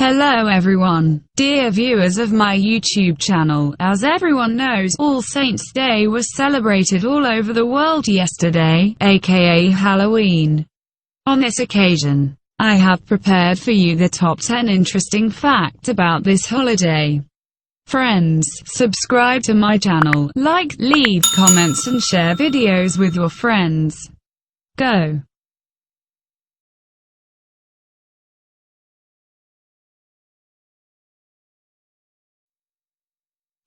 Hello everyone, dear viewers of my YouTube channel. As everyone knows, All Saints' Day was celebrated all over the world yesterday, aka Halloween. On this occasion, I have prepared for you the top 10 interesting facts about this holiday. Friends, subscribe to my channel, like, leave comments and share videos with your friends. Go!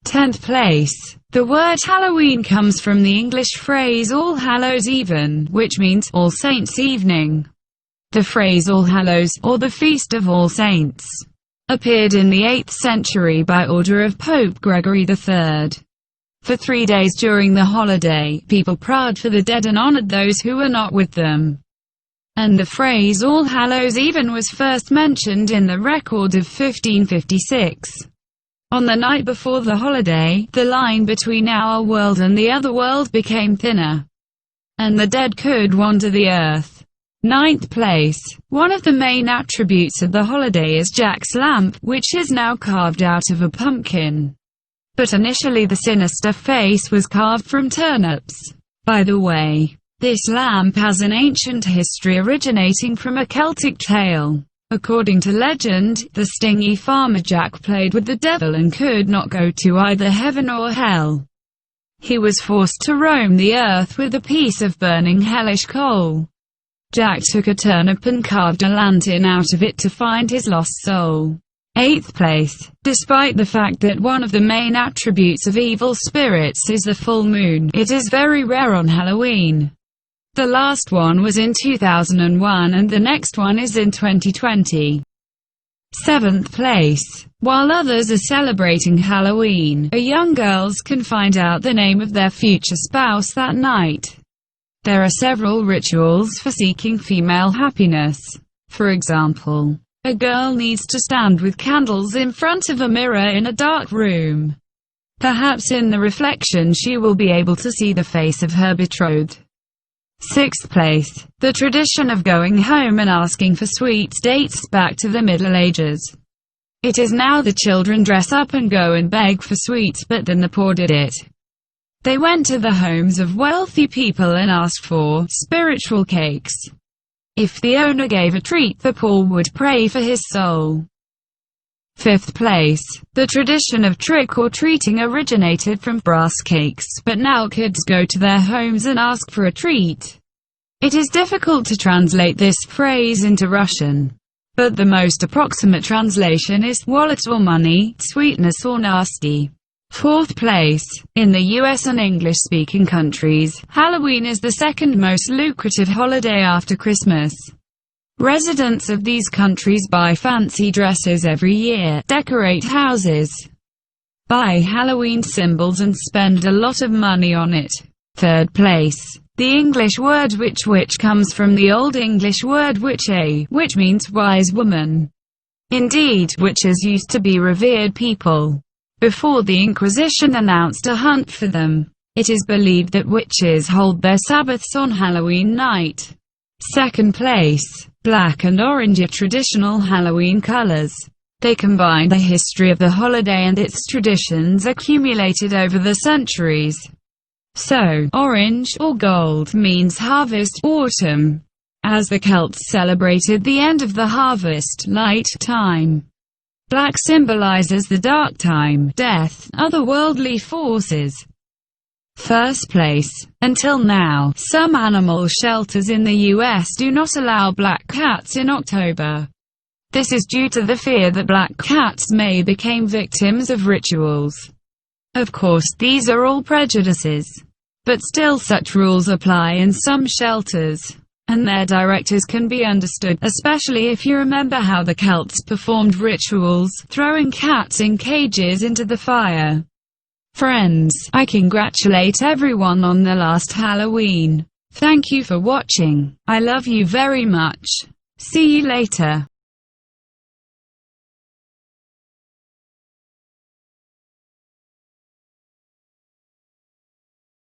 10th place. The word Halloween comes from the English phrase All Hallows Even, which means All Saints' Evening. The phrase All Hallows, or the Feast of All Saints, appeared in the 8th century by order of Pope Gregory III. For 3 days during the holiday, people prayed for the dead and honored those who were not with them. And the phrase All Hallows Even was first mentioned in the record of 1556. On the night before the holiday, the line between our world and the other world became thinner, and the dead could wander the earth. 9th place. One of the main attributes of the holiday is Jack's lamp, which is now carved out of a pumpkin. But initially the sinister face was carved from turnips. By the way, this lamp has an ancient history originating from a Celtic tale. According to legend, the stingy farmer Jack played with the devil and could not go to either heaven or hell. He was forced to roam the earth with a piece of burning hellish coal. Jack took a turnip and carved a lantern out of it to find his lost soul. 8th place. Despite the fact that one of the main attributes of evil spirits is the full moon, it is very rare on Halloween. The last one was in 2001 and the next one is in 2020. 7th place. While others are celebrating Halloween, young girls can find out the name of their future spouse that night. There are several rituals for seeking female happiness. For example, a girl needs to stand with candles in front of a mirror in a dark room. Perhaps in the reflection she will be able to see the face of her betrothed. 6th place. The tradition of going home and asking for sweets dates back to the Middle Ages. It is now the children dress up and go and beg for sweets, but then the poor did it. They went to the homes of wealthy people and asked for spiritual cakes. If the owner gave a treat, the poor would pray for his soul. 5th place. The tradition of trick-or-treating originated from brass cakes, but now kids go to their homes and ask for a treat. It is difficult to translate this phrase into Russian, but the most approximate translation is wallet or money, sweetness or nasty. 4th place. In the US and English-speaking countries, Halloween is the second most lucrative holiday after Christmas. Residents of these countries buy fancy dresses every year, decorate houses, buy Halloween symbols and spend a lot of money on it. 3rd place. The English word witch comes from the Old English word witche, which means wise woman. Indeed, witches used to be revered people before the Inquisition announced a hunt for them. It is believed that witches hold their Sabbaths on Halloween night. 2nd place. Black and orange are traditional Halloween colors. They combine the history of the holiday and its traditions accumulated over the centuries. So, orange, or gold, means harvest, autumn, as the Celts celebrated the end of the harvest, light time. Black symbolizes the dark time, death, otherworldly forces. 1st place. Until now, some animal shelters in the US do not allow black cats in October. This is due to the fear that black cats may become victims of rituals. Of course, these are all prejudices, but still such rules apply in some shelters, and their directors can be understood, especially if you remember how the Celts performed rituals, throwing cats in cages into the fire. Friends, I congratulate everyone on the last Halloween. Thank you for watching. I love you very much. See you later.